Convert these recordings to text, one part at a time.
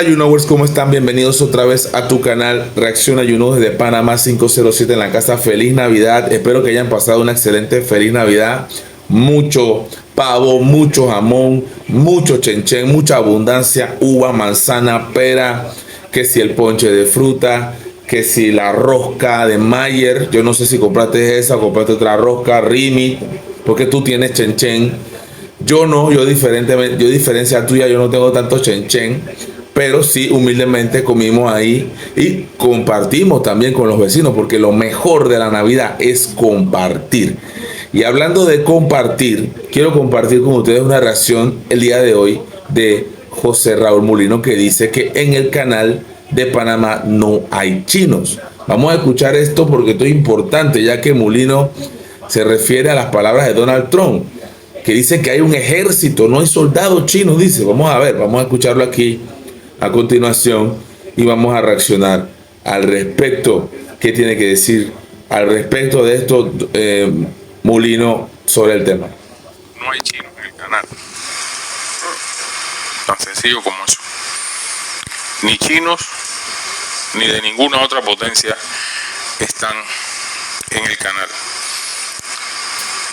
Ayunowers, ¿cómo están? Bienvenidos otra vez a tu canal Reacción Ayuno desde Panamá 507 en la casa. Feliz Navidad, espero que hayan pasado una excelente feliz Navidad. Mucho pavo, mucho jamón, mucho chenchen, mucha abundancia, uva, manzana, pera, que si el ponche de fruta, que si la rosca de Mayer. Yo no sé si compraste esa o compraste otra rosca, Rimi, porque tú tienes chenchen. Yo no, yo diferencia tuya, yo no tengo tanto chenchen, pero sí humildemente comimos ahí y compartimos también con los vecinos, porque lo mejor de la Navidad es compartir. Y hablando de compartir, quiero compartir con ustedes una reacción el día de hoy de José Raúl Mulino, que dice que en el canal de Panamá no hay chinos. Vamos a escuchar esto porque esto es importante, ya que Mulino se refiere a las palabras de Donald Trump, que dice que hay un ejército, no hay soldados chinos, dice. Vamos a ver, vamos a escucharlo aquí a continuación y vamos a reaccionar al respecto. ¿Qué tiene que decir al respecto de esto Mulino sobre el tema? No hay chinos en el canal. Tan sencillo como eso. Ni chinos ni de ninguna otra potencia están en el canal.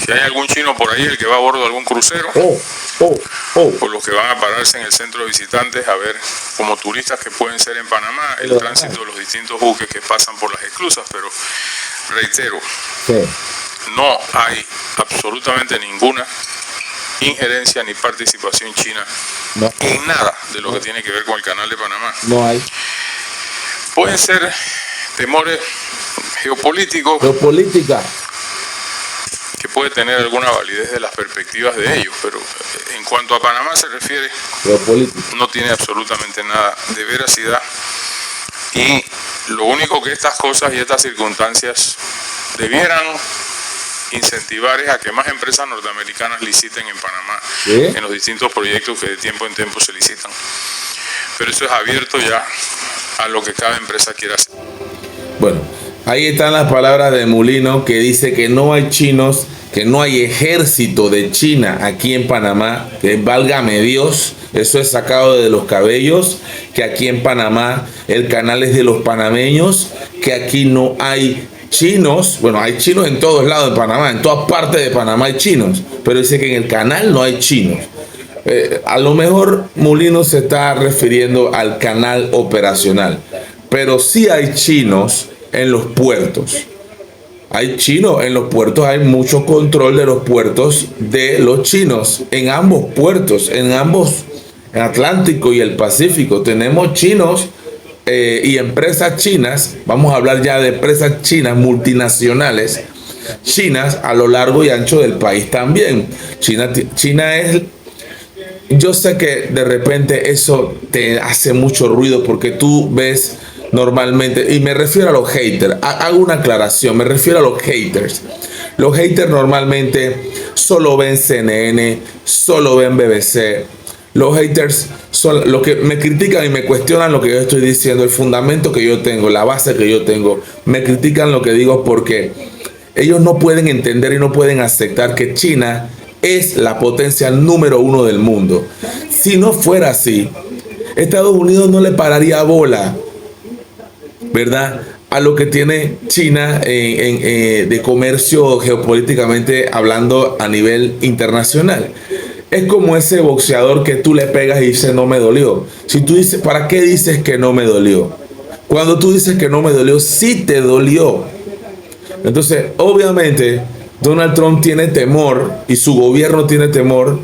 Si hay algún chino por ahí, el que va a bordo de algún crucero, o los que van a pararse en el centro de visitantes a ver, como turistas que pueden ser en Panamá, el tránsito de los distintos buques que pasan por las esclusas. Pero reitero, no hay absolutamente ninguna injerencia ni participación china en nada de lo que tiene que ver con el canal de Panamá. No hay. Pueden ser temores geopolíticos, que puede tener alguna validez de las perspectivas de ellos, pero en cuanto a Panamá se refiere, no tiene absolutamente nada de veracidad. Y lo único que estas cosas y estas circunstancias debieran incentivar es a que más empresas norteamericanas liciten en Panamá, en los distintos proyectos que de tiempo en tiempo se licitan. Pero eso es abierto ya a lo que cada empresa quiera hacer. Bueno, ahí están las palabras de Mulino, que dice que no hay chinos, que no hay ejército de China aquí en Panamá, que válgame Dios, eso es sacado de los cabellos, que aquí en Panamá el canal es de los panameños, que aquí no hay chinos. Bueno, hay chinos en todos lados de Panamá, en todas partes de Panamá hay chinos, pero dice que en el canal no hay chinos. A lo mejor Mulino se está refiriendo al canal operacional, pero sí hay chinos en los puertos. Hay chinos en los puertos, hay mucho control de los puertos de los chinos. En ambos puertos, en Atlántico y el Pacífico, tenemos chinos y empresas chinas. Vamos a hablar ya de empresas chinas multinacionales, chinas a lo largo y ancho del país también. China es... Yo sé que de repente eso te hace mucho ruido porque tú ves normalmente, y me refiero a los haters, hago una aclaración, me refiero a los haters. Los haters normalmente solo ven CNN, solo ven BBC. Los haters son los que me critican y me cuestionan lo que yo estoy diciendo, el fundamento que yo tengo, la base que yo tengo. Me critican lo que digo porque ellos no pueden entender y no pueden aceptar que China es la potencia número uno del mundo. Si no fuera así, Estados Unidos no le pararía bola, ¿verdad?, a lo que tiene China de comercio geopolíticamente hablando a nivel internacional. Es como ese boxeador que tú le pegas y dice no me dolió. Si tú dices, ¿para qué dices que no me dolió? Cuando tú dices que no me dolió, sí te dolió. Entonces, obviamente, Donald Trump tiene temor y su gobierno tiene temor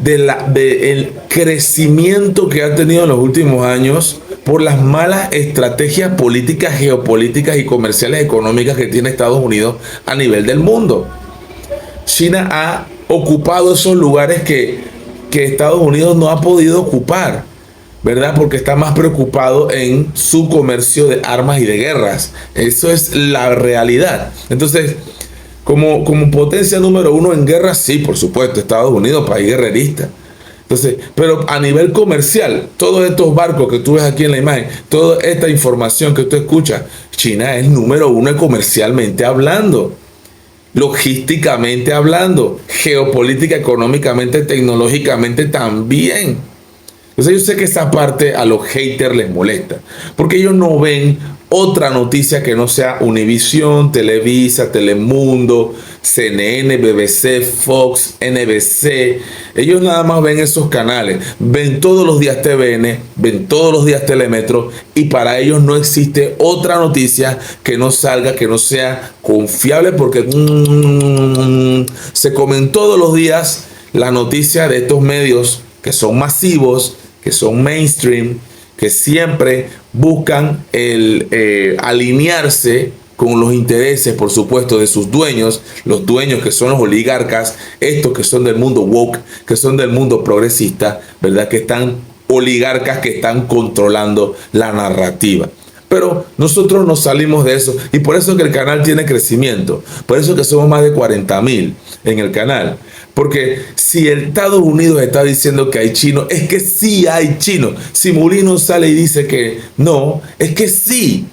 del crecimiento que ha tenido en los últimos años por las malas estrategias políticas, geopolíticas y comerciales económicas que tiene Estados Unidos a nivel del mundo. China ha ocupado esos lugares que Estados Unidos no ha podido ocupar, ¿verdad? Porque está más preocupado en su comercio de armas y de guerras. Eso es la realidad. Entonces, como potencia número uno en guerra, sí, por supuesto, Estados Unidos, país guerrerista. Entonces, pero a nivel comercial, todos estos barcos que tú ves aquí en la imagen, toda esta información que tú escuchas, China es número uno comercialmente hablando, logísticamente hablando, geopolítica, económicamente, tecnológicamente también. Entonces yo sé que esa parte a los haters les molesta, porque ellos no ven otra noticia que no sea Univisión, Televisa, Telemundo, CNN, BBC, Fox, NBC. Ellos nada más ven esos canales, ven todos los días TVN, ven todos los días Telemetro, y para ellos no existe otra noticia que no salga, que no sea confiable, porque se comen todos los días la noticia de estos medios que son masivos, que son mainstream, que siempre buscan alinearse con los intereses, por supuesto, de sus dueños, los dueños que son los oligarcas, estos que son del mundo woke, que son del mundo progresista, ¿verdad? Que están oligarcas que están controlando la narrativa. Pero nosotros nos salimos de eso, y por eso que el canal tiene crecimiento, por eso que somos más de 40,000 en el canal. Porque si el Estados Unidos está diciendo que hay chinos, es que sí hay chinos. Si Mulino sale y dice que no, es que sí.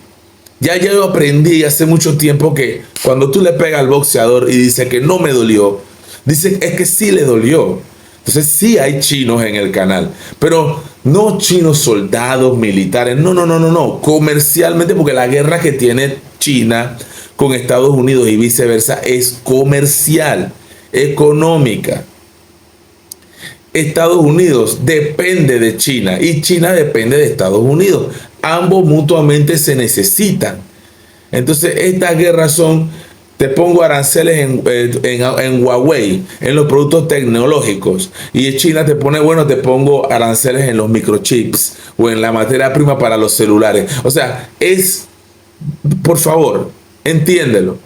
Ya yo aprendí hace mucho tiempo que cuando tú le pegas al boxeador y dice que no me dolió, dice es que sí le dolió. Entonces sí hay chinos en el canal, pero no chinos soldados, militares, no. Comercialmente, porque la guerra que tiene China con Estados Unidos y viceversa es comercial, económica. Estados Unidos depende de China y China depende de Estados Unidos. Ambos mutuamente se necesitan. Entonces estas guerras son, te pongo aranceles en Huawei, en los productos tecnológicos, y China te pone, bueno, te pongo aranceles en los microchips o en la materia prima para los celulares. O sea, es, por favor, entiéndelo.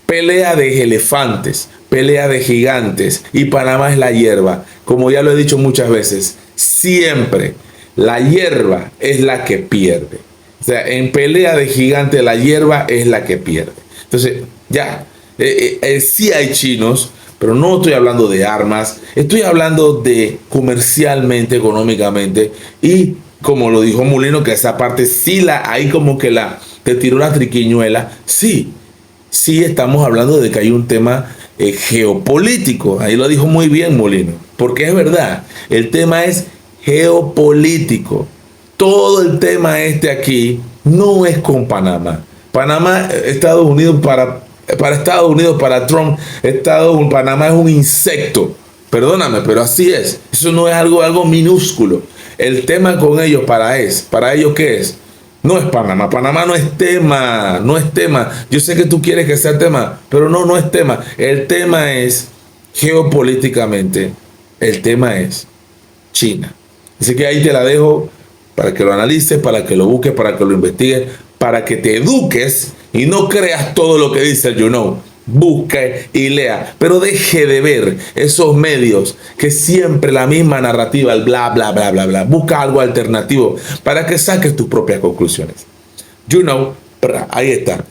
Pelea de elefantes, pelea de gigantes, y Panamá es la hierba. Como ya lo he dicho muchas veces, siempre la hierba es la que pierde. O sea, en pelea de gigantes la hierba es la que pierde. Entonces, ya, sí hay chinos, pero no estoy hablando de armas, estoy hablando de comercialmente, económicamente, y como lo dijo Mulino, que esa parte sí ahí como que te tiró la triquiñuela. Sí estamos hablando de que hay un tema geopolítico. Ahí lo dijo muy bien Mulino, porque es verdad, el tema es geopolítico. Todo el tema aquí no es con Panamá. Panamá, Estados Unidos, para Estados Unidos, para Trump, Panamá es un insecto. Perdóname, pero así es. Eso no es algo minúsculo. El tema con ellos para ellos, ¿qué es? No es Panamá. Panamá no es tema. No es tema. Yo sé que tú quieres que sea tema, pero no es tema. El tema es geopolíticamente. El tema es China. Así que ahí te la dejo para que lo analices, para que lo busques, para que lo investigues, para que te eduques y no creas todo lo que dice el Busque y lea, pero deje de ver esos medios que siempre la misma narrativa, el bla, bla, bla, bla, bla. Busca algo alternativo para que saques tus propias conclusiones. Ahí está.